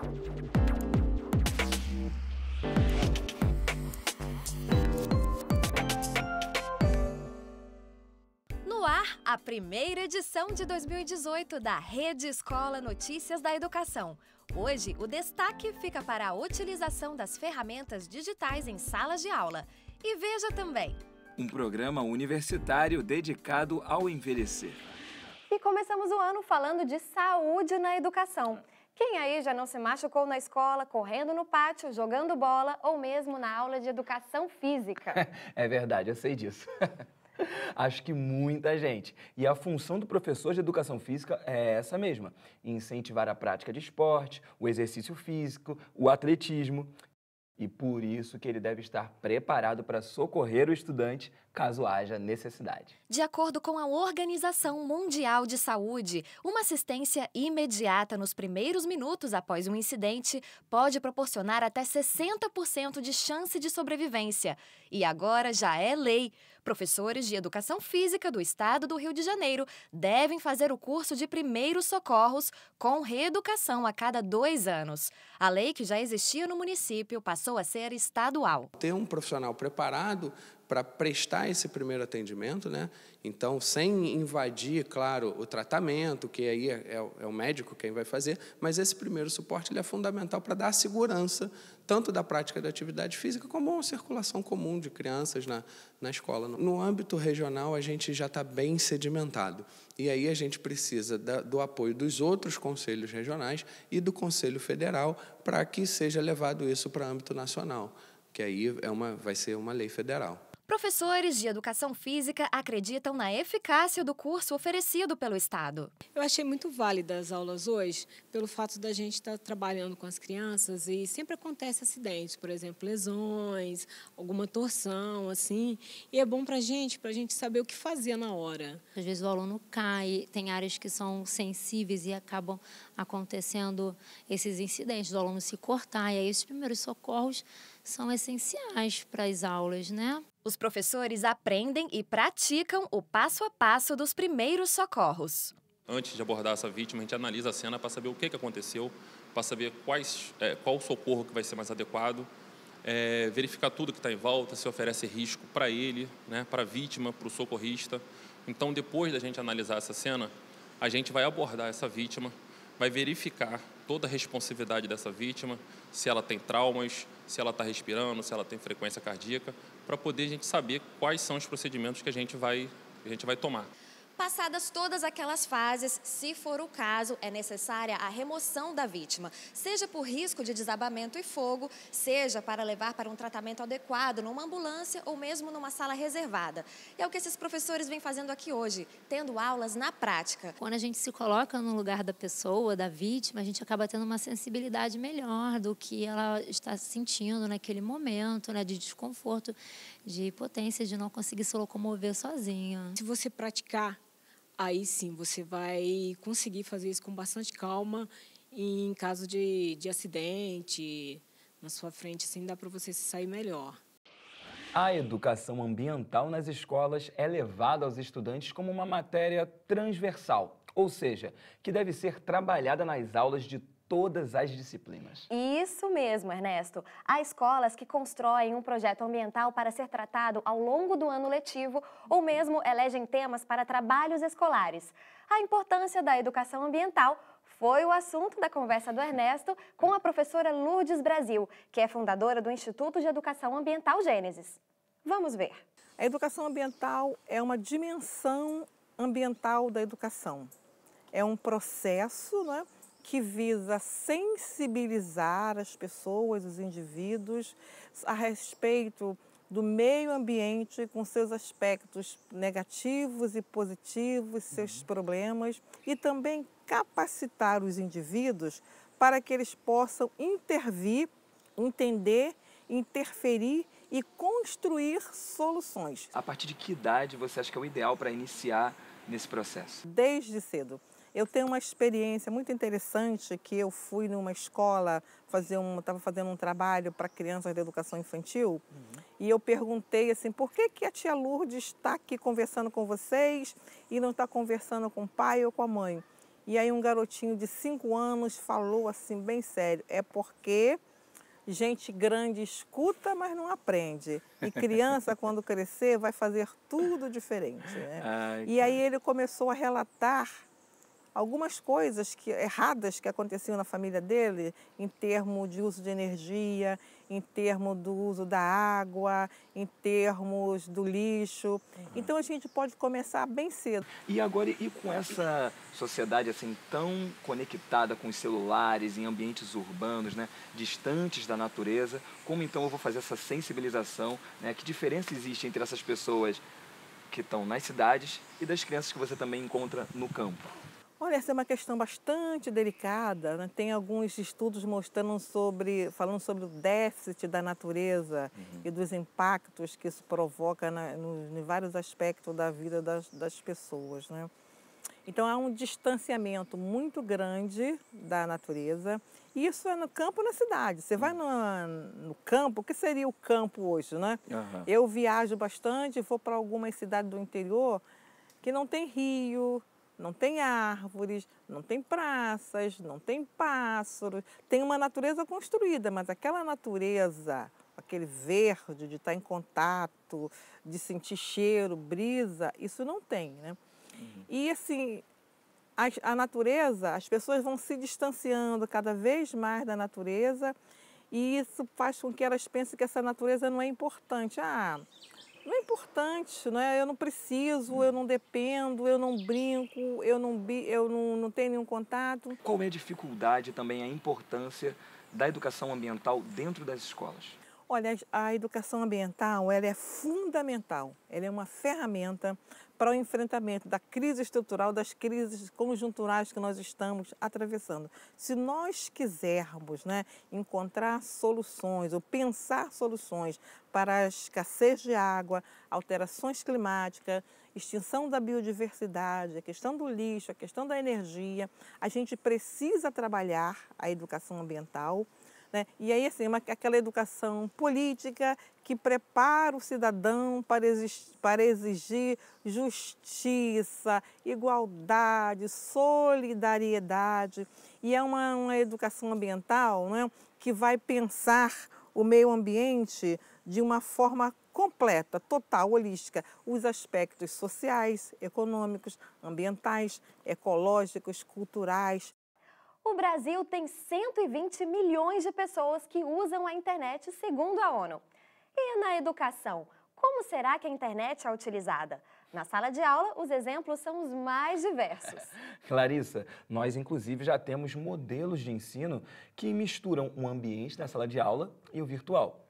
No ar, a primeira edição de 2018 da Rede Escola Notícias da Educação. Hoje, o destaque fica para a utilização das ferramentas digitais em salas de aula. E veja também... Um programa universitário dedicado ao envelhecer. E começamos o ano falando de saúde na educação. Quem aí já não se machucou na escola, correndo no pátio, jogando bola ou mesmo na aula de educação física? É verdade, eu sei disso. Acho que muita gente. E a função do professor de educação física é essa mesma: incentivar a prática de esporte, o exercício físico, o atletismo. E por isso que ele deve estar preparado para socorrer o estudante caso haja necessidade. De acordo com a Organização Mundial de Saúde, uma assistência imediata nos primeiros minutos após um incidente pode proporcionar até 60% de chance de sobrevivência. E agora já é lei. Professores de Educação Física do Estado do Rio de Janeiro devem fazer o curso de primeiros socorros com reeducação a cada 2 anos. A lei, que já existia no município, passou a ser estadual. Ter um profissional preparado para prestar esse primeiro atendimento, né? Então, sem invadir, claro, o tratamento, que aí é o médico quem vai fazer, mas esse primeiro suporte ele é fundamental para dar segurança, tanto da prática da atividade física, como uma circulação comum de crianças na escola. No âmbito regional, a gente já está bem sedimentado, e aí a gente precisa do apoio dos outros conselhos regionais e do Conselho Federal para que seja levado isso para o âmbito nacional, que aí vai ser uma lei federal. Professores de Educação Física acreditam na eficácia do curso oferecido pelo Estado. Eu achei muito válida as aulas hoje, pelo fato da gente estar trabalhando com as crianças e sempre acontece acidentes, por exemplo, lesões, alguma torção, assim, e é bom para a gente saber o que fazer na hora. Às vezes o aluno cai, tem áreas que são sensíveis e acabam acontecendo esses incidentes, do aluno se cortar, e aí esses primeiros socorros são essenciais para as aulas, né? Os professores aprendem e praticam o passo a passo dos primeiros socorros. Antes de abordar essa vítima, a gente analisa a cena para saber o que aconteceu, para saber qual o socorro que vai ser mais adequado, verificar tudo que está em volta, se oferece risco para ele, né, para a vítima, para o socorrista. Então, depois da gente analisar essa cena, a gente vai abordar essa vítima, vai verificar toda a responsividade dessa vítima, se ela tem traumas, se ela está respirando, se ela tem frequência cardíaca, para poder a gente saber quais são os procedimentos que a gente vai tomar. Passadas todas aquelas fases, se for o caso, é necessária a remoção da vítima, seja por risco de desabamento e fogo, seja para levar para um tratamento adequado numa ambulância ou mesmo numa sala reservada. E é o que esses professores vêm fazendo aqui hoje, tendo aulas na prática. Quando a gente se coloca no lugar da pessoa, da vítima, a gente acaba tendo uma sensibilidade melhor do que ela está sentindo naquele momento, né, de desconforto, de impotência, de não conseguir se locomover sozinha. Se você praticar, aí sim, você vai conseguir fazer isso com bastante calma. E em caso de acidente na sua frente, assim, dá para você se sair melhor. A educação ambiental nas escolas é levada aos estudantes como uma matéria transversal, ou seja, que deve ser trabalhada nas aulas de todas as disciplinas. Isso mesmo, Ernesto. Há escolas que constroem um projeto ambiental para ser tratado ao longo do ano letivo ou mesmo elegem temas para trabalhos escolares. A importância da educação ambiental foi o assunto da conversa do Ernesto com a professora Lourdes Brasil, que é fundadora do Instituto de Educação Ambiental Gênesis. Vamos ver. A educação ambiental é uma dimensão ambiental da educação. É um processo, né, que visa sensibilizar as pessoas, os indivíduos, a respeito do meio ambiente com seus aspectos negativos e positivos, seus problemas, e também capacitar os indivíduos para que eles possam intervir, entender, interferir e construir soluções. A partir de que idade você acha que é o ideal para iniciar nesse processo? Desde cedo. Eu tenho uma experiência muito interessante que eu fui numa escola, estava fazendo um trabalho para crianças da educação infantil, e eu perguntei assim, por que a tia Lourdes está aqui conversando com vocês e não está conversando com o pai ou com a mãe? E aí um garotinho de 5 anos falou assim, bem sério, é porque gente grande escuta, mas não aprende. E criança, quando crescer, vai fazer tudo diferente, né? Ai, E aí ele começou a relatar algumas coisas erradas que aconteciam na família dele, em termos de uso de energia, em termos do uso da água, em termos do lixo. Então a gente pode começar bem cedo. E agora, e com essa sociedade assim tão conectada com os celulares, em ambientes urbanos, né, distantes da natureza, como então eu vou fazer essa sensibilização, né? Que diferença existe entre essas pessoas que estão nas cidades e das crianças que você também encontra no campo? Olha, essa é uma questão bastante delicada, né? Tem alguns estudos falando sobre o déficit da natureza e dos impactos que isso provoca em vários aspectos da vida das pessoas, né? Então há um distanciamento muito grande da natureza. E isso é no campo e na cidade. Você vai no campo, o que seria o campo hoje, né? Eu viajo bastante, vou para algumas cidades do interior que não tem rio, não tem árvores, não tem praças, não tem pássaros. Tem uma natureza construída, mas aquela natureza, aquele verde de estar em contato, de sentir cheiro, brisa, isso não tem, né? E assim, a natureza, as pessoas vão se distanciando cada vez mais da natureza e isso faz com que elas pensem que essa natureza não é importante. Não é importante, né? Eu não preciso, eu não dependo, eu não brinco, eu não tenho nenhum contato. Qual é a dificuldade também, a importância da educação ambiental dentro das escolas? Olha, a educação ambiental, ela é fundamental, ela é uma ferramenta para o enfrentamento da crise estrutural, das crises conjunturais que nós estamos atravessando. Se nós quisermos, né, encontrar soluções ou pensar soluções para a escassez de água, alterações climáticas, extinção da biodiversidade, a questão do lixo, a questão da energia, a gente precisa trabalhar a educação ambiental, né? E aí, assim, aquela educação política que prepara o cidadão para exigir justiça, igualdade, solidariedade. E é uma educação ambiental, né, que vai pensar o meio ambiente de uma forma completa, total, holística. Os aspectos sociais, econômicos, ambientais, ecológicos, culturais. O Brasil tem 120 milhões de pessoas que usam a internet, segundo a ONU. E na educação, como será que a internet é utilizada? Na sala de aula, os exemplos são os mais diversos. Clarissa, nós inclusive já temos modelos de ensino que misturam o ambiente da sala de aula e o virtual.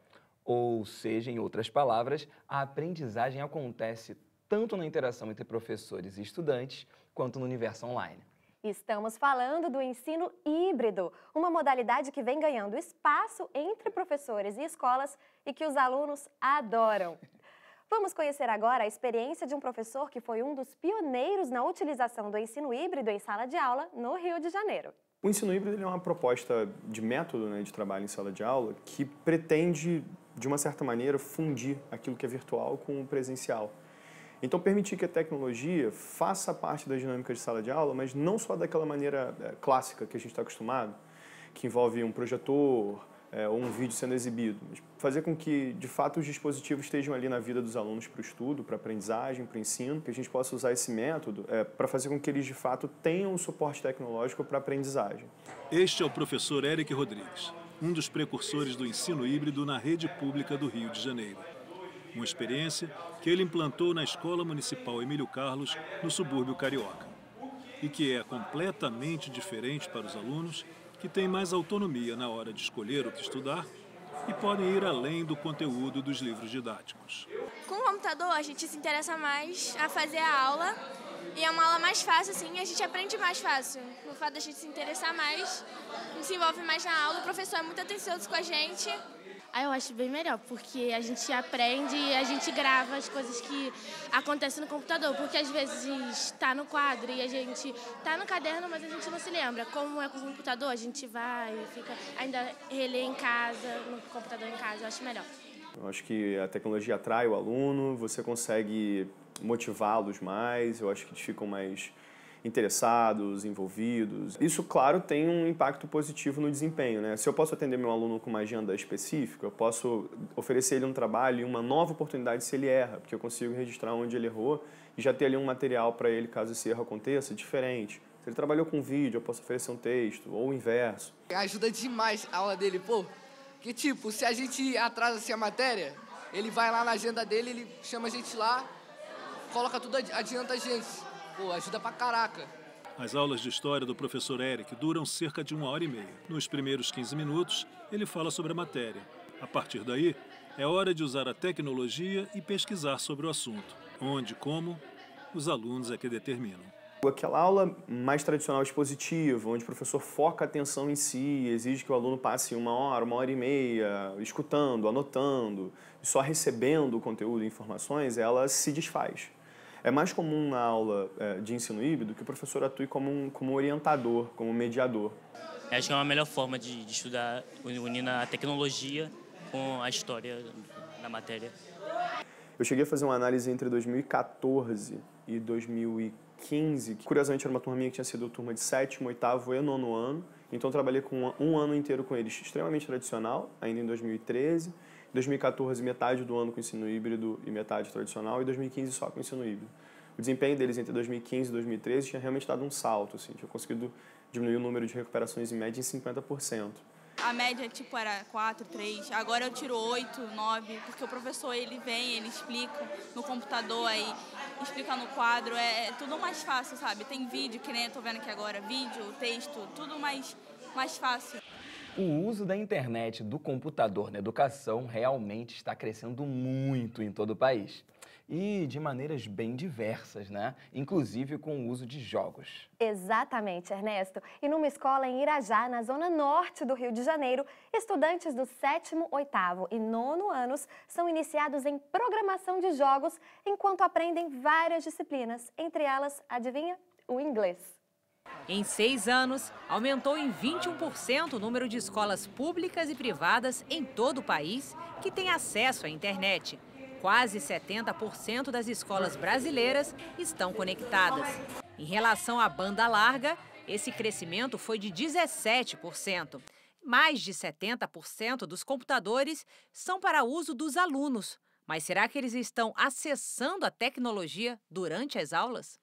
Ou seja, em outras palavras, a aprendizagem acontece tanto na interação entre professores e estudantes, quanto no universo online. Estamos falando do ensino híbrido, uma modalidade que vem ganhando espaço entre professores e escolas e que os alunos adoram. Vamos conhecer agora a experiência de um professor que foi um dos pioneiros na utilização do ensino híbrido em sala de aula no Rio de Janeiro. O ensino híbrido é uma proposta de método, né, de trabalho em sala de aula que pretende, de uma certa maneira, fundir aquilo que é virtual com o presencial. Então, permitir que a tecnologia faça parte da dinâmica de sala de aula, mas não só daquela maneira clássica que a gente está acostumado, que envolve um projetor ou um vídeo sendo exibido, mas fazer com que, de fato, os dispositivos estejam ali na vida dos alunos para o estudo, para a aprendizagem, para o ensino, que a gente possa usar esse método para fazer com que eles, de fato, tenham um suporte tecnológico para a aprendizagem. Este é o professor Éric Rodrigues, um dos precursores do ensino híbrido na rede pública do Rio de Janeiro. Uma experiência que ele implantou na Escola Municipal Emílio Carlos, no subúrbio carioca. E que é completamente diferente para os alunos, que têm mais autonomia na hora de escolher o que estudar e podem ir além do conteúdo dos livros didáticos. Com o computador, a gente se interessa mais a fazer a aula e é uma aula mais fácil, assim, a gente aprende mais fácil. No fato da gente se interessar mais, a gente se envolve mais na aula, o professor é muito atencioso com a gente. Eu acho bem melhor, porque a gente aprende e a gente grava as coisas que acontecem no computador, porque às vezes está no quadro e a gente está no caderno, mas a gente não se lembra. Como é com o computador, a gente vai e fica ainda relê em casa, no computador em casa, eu acho melhor. Eu acho que a tecnologia atrai o aluno, você consegue motivá-los mais, eu acho que eles ficam mais interessados, envolvidos. Isso, claro, tem um impacto positivo no desempenho, né? Se eu posso atender meu aluno com uma agenda específica, eu posso oferecer ele um trabalho e uma nova oportunidade se ele erra, porque eu consigo registrar onde ele errou e já ter ali um material para ele, caso esse erro aconteça, diferente. Se ele trabalhou com vídeo, eu posso oferecer um texto, ou o inverso. Ajuda demais a aula dele, pô. Que tipo, se a gente atrasa assim, a matéria, ele vai lá na agenda dele, ele chama a gente lá, coloca tudo, adianta a gente. Pô, ajuda pra caraca. As aulas de história do professor Eric duram cerca de 1h30. Nos primeiros 15 minutos, ele fala sobre a matéria. A partir daí, é hora de usar a tecnologia e pesquisar sobre o assunto. Onde e como, os alunos é que determinam. Aquela aula mais tradicional expositiva, onde o professor foca a atenção em si, exige que o aluno passe 1h, 1h30, escutando, anotando, só recebendo o conteúdo e informações, ela se desfaz. É mais comum na aula de ensino híbrido que o professor atue como orientador, como mediador. Acho que é uma melhor forma de estudar, unindo a tecnologia com a história da matéria. Eu cheguei a fazer uma análise entre 2014 e 2015, que curiosamente era uma turminha que tinha sido turma de 7º, 8º e 9º ano. Então eu trabalhei com um ano inteiro com eles, extremamente tradicional, ainda em 2013. 2014, metade do ano com ensino híbrido e metade tradicional, e 2015 só com ensino híbrido. O desempenho deles entre 2015 e 2013 tinha realmente dado um salto, assim, tinha conseguido diminuir o número de recuperações em média em 50%. A média, tipo, era 4, 3, agora eu tiro 8, 9, porque o professor, ele vem, ele explica no computador, aí explica no quadro, é tudo mais fácil, sabe? Tem vídeo, que nem eu tô vendo aqui agora, vídeo, texto, tudo mais fácil. O uso da internet, do computador na educação realmente está crescendo muito em todo o país. E de maneiras bem diversas, né? Inclusive com o uso de jogos. Exatamente, Ernesto. E numa escola em Irajá, na zona norte do Rio de Janeiro, estudantes do 7º, 8º e 9º anos são iniciados em programação de jogos enquanto aprendem várias disciplinas, entre elas, adivinha? O inglês. Em 6 anos, aumentou em 21% o número de escolas públicas e privadas em todo o país que têm acesso à internet. Quase 70% das escolas brasileiras estão conectadas. Em relação à banda larga, esse crescimento foi de 17%. Mais de 70% dos computadores são para uso dos alunos. Mas será que eles estão acessando a tecnologia durante as aulas?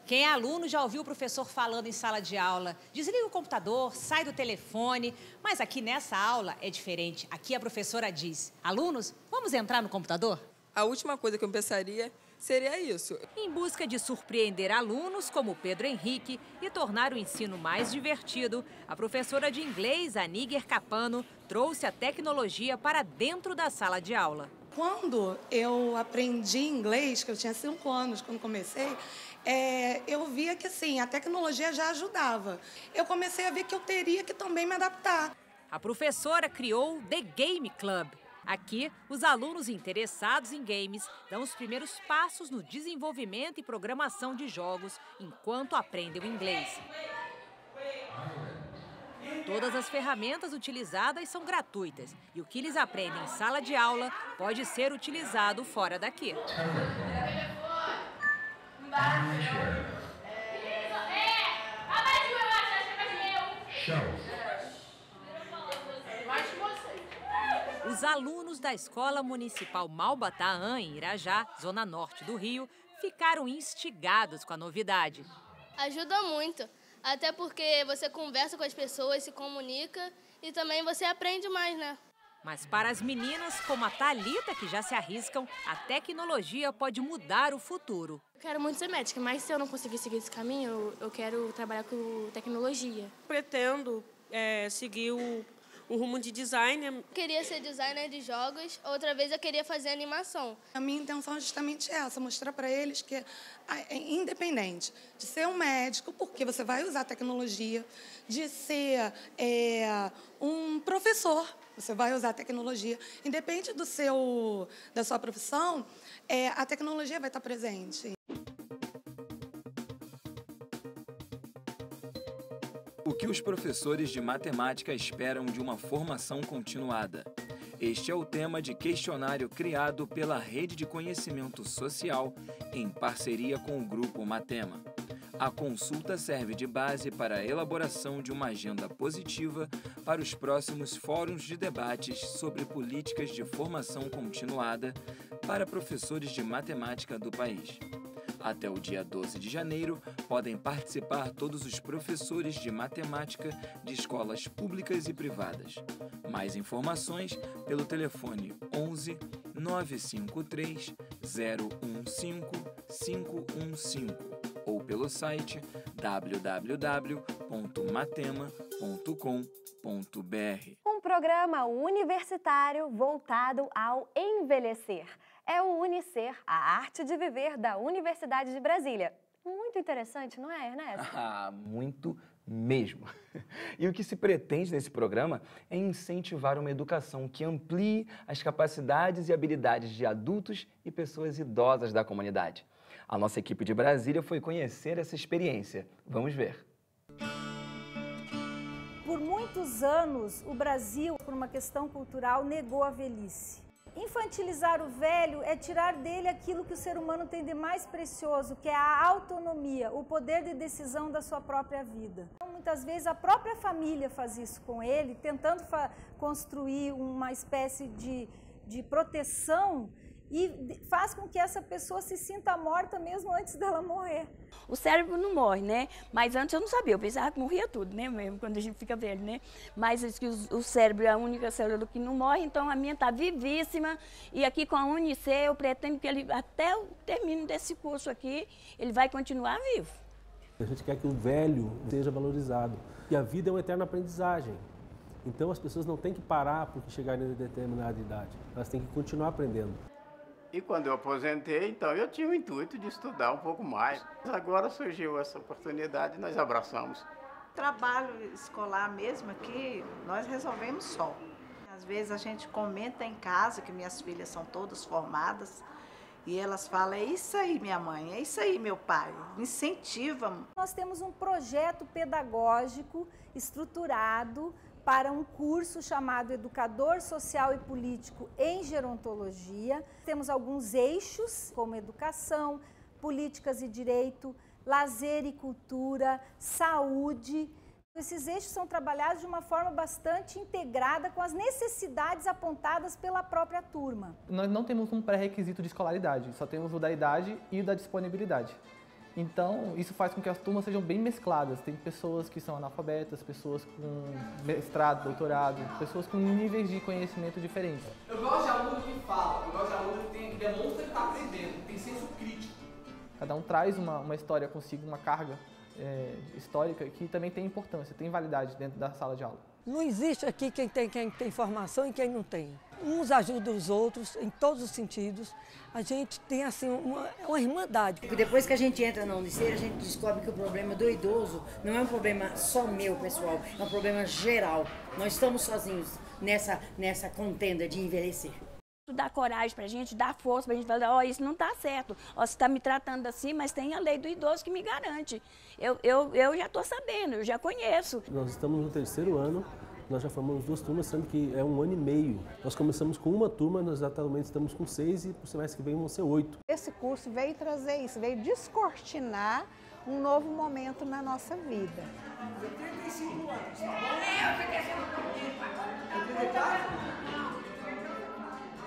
Quem é aluno já ouviu o professor falando em sala de aula, desliga o computador, sai do telefone, mas aqui nessa aula é diferente. Aqui a professora diz, alunos, vamos entrar no computador? A última coisa que eu pensaria seria isso. Em busca de surpreender alunos como Pedro Henrique e tornar o ensino mais divertido, a professora de inglês, Aníger Capano, trouxe a tecnologia para dentro da sala de aula. Quando eu aprendi inglês, que eu tinha 5 anos quando comecei, eu via que assim, a tecnologia já ajudava. Eu comecei a ver que eu teria que também me adaptar. A professora criou o The Game Club. Aqui, os alunos interessados em games dão os primeiros passos no desenvolvimento e programação de jogos enquanto aprendem o inglês. Todas as ferramentas utilizadas são gratuitas e o que eles aprendem em sala de aula pode ser utilizado fora daqui. Os alunos da Escola Municipal Malbataã, em Irajá, zona norte do Rio, ficaram instigados com a novidade. Ajuda muito, até porque você conversa com as pessoas, se comunica e também você aprende mais, né? Mas para as meninas como a Thalita, que já se arriscam, a tecnologia pode mudar o futuro. Eu quero muito ser médica, mas se eu não conseguir seguir esse caminho, eu quero trabalhar com tecnologia. Pretendo seguir o rumo de designer. Eu queria ser designer de jogos, outra vez eu queria fazer animação. A minha intenção é justamente essa, mostrar para eles que é independente de ser um médico, porque você vai usar a tecnologia, de ser um professor, você vai usar a tecnologia. Independente da sua profissão, a tecnologia vai estar presente. O que os professores de matemática esperam de uma formação continuada? Este é o tema de questionário criado pela Rede de Conhecimento Social em parceria com o Grupo Matema. A consulta serve de base para a elaboração de uma agenda positiva para os próximos fóruns de debates sobre políticas de formação continuada para professores de matemática do país. Até o dia 12 de janeiro, podem participar todos os professores de matemática de escolas públicas e privadas. Mais informações pelo telefone 11 953 015 515 ou pelo site www.matema.com.br. Um programa universitário voltado ao envelhecer. É o Unicer, a arte de viver da Universidade de Brasília. Muito interessante, não é, Ernesto? Muito mesmo. E o que se pretende nesse programa é incentivar uma educação que amplie as capacidades e habilidades de adultos e pessoas idosas da comunidade. A nossa equipe de Brasília foi conhecer essa experiência. Vamos ver. Por muitos anos, o Brasil, por uma questão cultural, negou a velhice. Infantilizar o velho é tirar dele aquilo que o ser humano tem de mais precioso, que é a autonomia, o poder de decisão da sua própria vida. Muitas vezes a própria família faz isso com ele, tentando construir uma espécie de proteção e faz com que essa pessoa se sinta morta mesmo antes dela morrer. O cérebro não morre, né? Mas antes eu não sabia, eu pensava que morria tudo, né? Mesmo quando a gente fica velho, né? Mas o cérebro é a única célula que não morre, então a minha está vivíssima. E aqui com a Unicer eu pretendo que ele, até o término desse curso aqui, ele vai continuar vivo. A gente quer que o velho seja valorizado. E a vida é uma eterna aprendizagem. Então as pessoas não têm que parar porque chegarem a determinada idade. Elas têm que continuar aprendendo. E quando eu aposentei, então eu tinha o intuito de estudar um pouco mais. Agora surgiu essa oportunidade e nós abraçamos. Trabalho escolar mesmo aqui, nós resolvemos só. Às vezes a gente comenta em casa, que minhas filhas são todas formadas, e elas falam, é isso aí minha mãe, é isso aí meu pai, incentiva. Nós temos um projeto pedagógico estruturado para um curso chamado Educador Social e Político em Gerontologia. Temos alguns eixos, como educação, políticas e direito, lazer e cultura, saúde. Esses eixos são trabalhados de uma forma bastante integrada com as necessidades apontadas pela própria turma. Nós não temos um pré-requisito de escolaridade, só temos o da idade e o da disponibilidade. Então, isso faz com que as turmas sejam bem mescladas. Tem pessoas que são analfabetas, pessoas com mestrado, doutorado, pessoas com níveis de conhecimento diferentes. Eu gosto de aluno que fala, eu gosto de aluno que demonstra que está aprendendo, que tem senso crítico. Cada um traz uma história consigo, uma carga histórica que também tem importância, tem validade dentro da sala de aula. Não existe aqui quem tem formação e quem não tem. Uns ajudam os outros em todos os sentidos. A gente tem assim uma irmandade. Depois que a gente entra na Unicer, a gente descobre que o problema do idoso não é um problema só meu, pessoal, é um problema geral. Nós estamos sozinhos nessa contenda de envelhecer. Dá coragem pra gente, dá força pra gente falar, ó, isso não tá certo, ó, você tá me tratando assim, mas tem a lei do idoso que me garante. Eu já tô sabendo, eu já conheço. Nós estamos no 3º ano, nós já formamos 2 turmas, sendo que é 1 ano e meio. Nós começamos com uma turma, nós atualmente estamos com 6 e pro semestre que vem vão ser 8. Esse curso veio trazer isso, veio descortinar um novo momento na nossa vida. 35 anos, tá bom?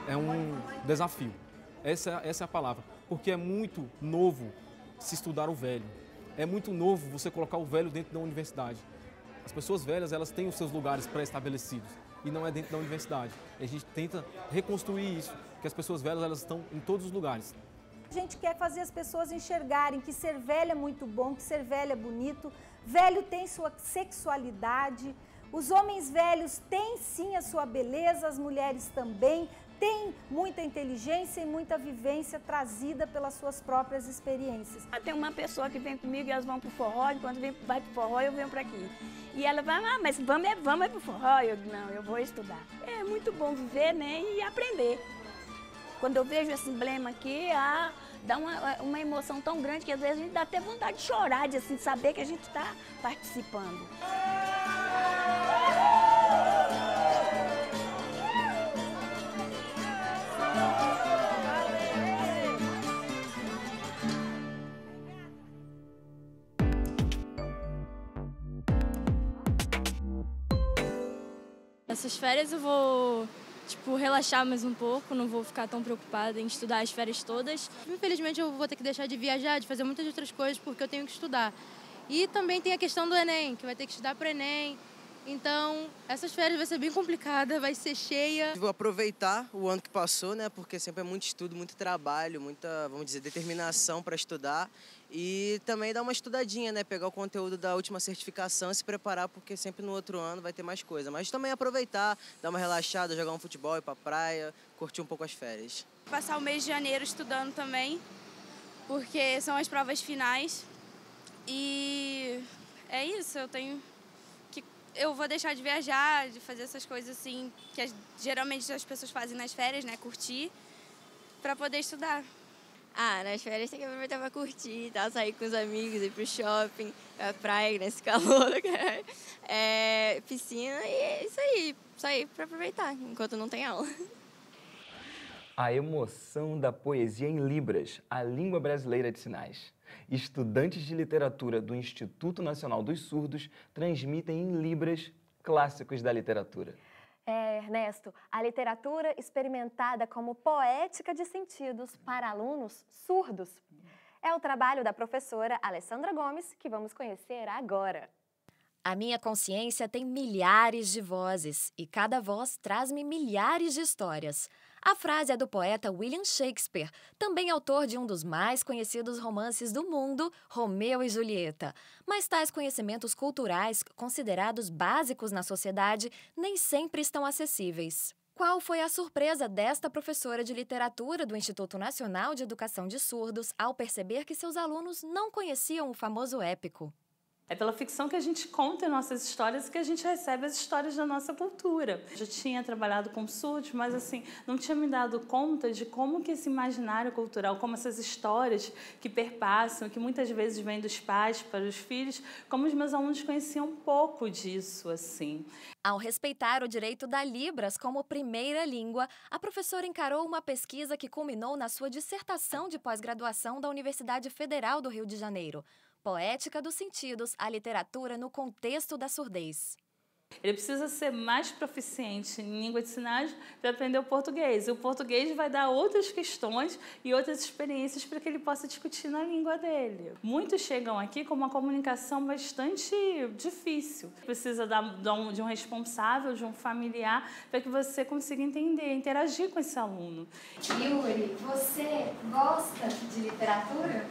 É um desafio, essa é a palavra, porque é muito novo se estudar o velho. É muito novo você colocar o velho dentro da universidade. As pessoas velhas, elas têm os seus lugares pré-estabelecidos e não é dentro da universidade. A gente tenta reconstruir isso, que as pessoas velhas, elas estão em todos os lugares. A gente quer fazer as pessoas enxergarem que ser velho é muito bom, que ser velho é bonito, velho tem sua sexualidade, os homens velhos têm sim a sua beleza, as mulheres também, tem muita inteligência e muita vivência trazida pelas suas próprias experiências. Tem uma pessoa que vem comigo e elas vão pro forró, e quando vai pro forró eu venho para aqui. E ela vai, mas vamos pro forró? Eu digo, não, eu vou estudar. É muito bom viver, né, e aprender. Quando eu vejo esse emblema aqui, dá uma emoção tão grande que às vezes a gente dá até vontade de chorar, de assim, saber que a gente está participando. Essas férias eu vou, relaxar mais um pouco, não vou ficar tão preocupada em estudar as férias todas. Infelizmente eu vou ter que deixar de viajar, de fazer muitas outras coisas, porque eu tenho que estudar. E também tem a questão do Enem, que vai ter que estudar para o Enem. Então, essas férias vai ser bem complicada, vai ser cheia. Vou aproveitar o ano que passou, né? Porque sempre é muito estudo, muito trabalho, muita, vamos dizer, determinação para estudar. E também dar uma estudadinha, né? Pegar o conteúdo da última certificação e se preparar, porque sempre no outro ano vai ter mais coisa. Mas também aproveitar, dar uma relaxada, jogar um futebol, ir pra praia, curtir um pouco as férias. Passar o mês de janeiro estudando também, porque são as provas finais. E é isso, eu vou deixar de viajar, de fazer essas coisas assim, que geralmente as pessoas fazem nas férias, né? Curtir, pra poder estudar. Nas férias tem que aproveitar pra curtir, tá? Sair com os amigos, ir pro shopping, pra praia, nesse calor, piscina e é isso aí. Sair pra aproveitar, enquanto não tem aula. A emoção da poesia em Libras, a língua brasileira de sinais. Estudantes de literatura do Instituto Nacional dos Surdos transmitem em Libras clássicos da literatura. Ernesto, a literatura experimentada como poética de sentidos para alunos surdos. É o trabalho da professora Alessandra Gomes, que vamos conhecer agora. A minha consciência tem milhares de vozes e cada voz traz-me milhares de histórias. A frase é do poeta William Shakespeare, também autor de um dos mais conhecidos romances do mundo, Romeu e Julieta. Mas tais conhecimentos culturais, considerados básicos na sociedade, nem sempre estão acessíveis. Qual foi a surpresa desta professora de literatura do Instituto Nacional de Educação de Surdos ao perceber que seus alunos não conheciam o famoso épico? É pela ficção que a gente conta nossas histórias e que a gente recebe as histórias da nossa cultura. Eu já tinha trabalhado com surdos, mas assim, não tinha me dado conta de como que esse imaginário cultural, como essas histórias que perpassam, que muitas vezes vêm dos pais para os filhos, como os meus alunos conheciam um pouco disso, assim. Ao respeitar o direito da Libras como primeira língua, a professora encarou uma pesquisa que culminou na sua dissertação de pós-graduação da Universidade Federal do Rio de Janeiro. Poética dos sentidos, a literatura no contexto da surdez. Ele precisa ser mais proficiente em língua de sinais para aprender o português. E o português vai dar outras questões e outras experiências para que ele possa discutir na língua dele. Muitos chegam aqui com uma comunicação bastante difícil. Precisa de um responsável, de um familiar, para que você consiga entender, interagir com esse aluno. Yuri, você gosta de literatura?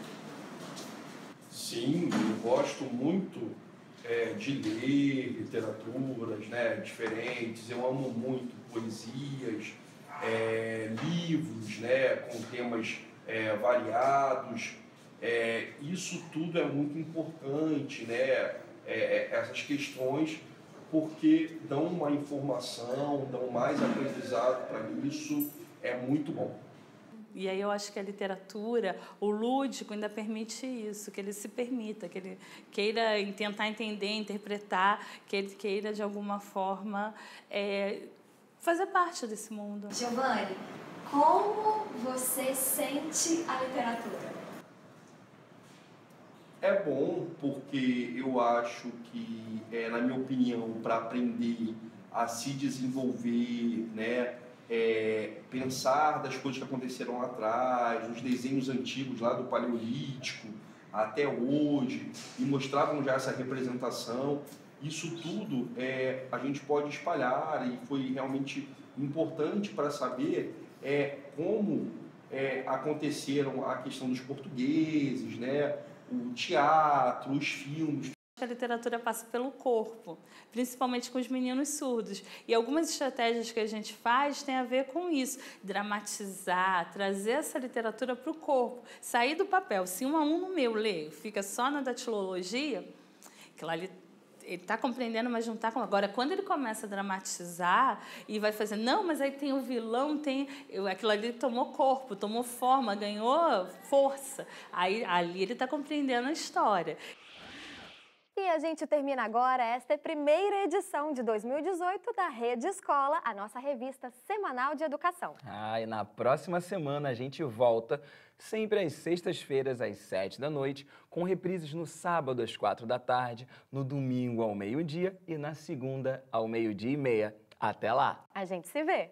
Sim, eu gosto muito de ler literaturas, né, diferentes. Eu amo muito poesias, livros, né, com temas variados. Isso tudo é muito importante, né, essas questões, porque dão uma informação, dão mais aprendizado para mim. Isso é muito bom. E aí eu acho que a literatura, o lúdico ainda permite isso, que ele se permita, que ele queira tentar entender, interpretar, que ele queira, de alguma forma, fazer parte desse mundo. Giovanni, como você sente a literatura? É bom porque eu acho que, na minha opinião, para aprender a se desenvolver, né, pensar das coisas que aconteceram lá atrás, os desenhos antigos lá do Paleolítico até hoje, e mostravam já essa representação. Isso tudo a gente pode espalhar, e foi realmente importante para saber como aconteceram a questão dos portugueses, né, o teatro, os filmes. A literatura passa pelo corpo, principalmente com os meninos surdos. E algumas estratégias que a gente faz têm a ver com isso. Dramatizar, trazer essa literatura para o corpo, sair do papel. Se um aluno meu lê, fica só na datilologia, aquilo ali ele está compreendendo, mas não está... Agora, quando ele começa a dramatizar e vai fazer, não, mas aí tem o vilão, aquilo ali tomou corpo, tomou forma, ganhou força. Aí ali ele está compreendendo a história. E a gente termina agora esta primeira edição de 2018 da Rede Escola, a nossa revista semanal de educação. E na próxima semana a gente volta, sempre às sextas-feiras, às 7 da noite, com reprises no sábado, às 4 da tarde, no domingo, ao meio-dia e na segunda, ao 12:30. Até lá! A gente se vê!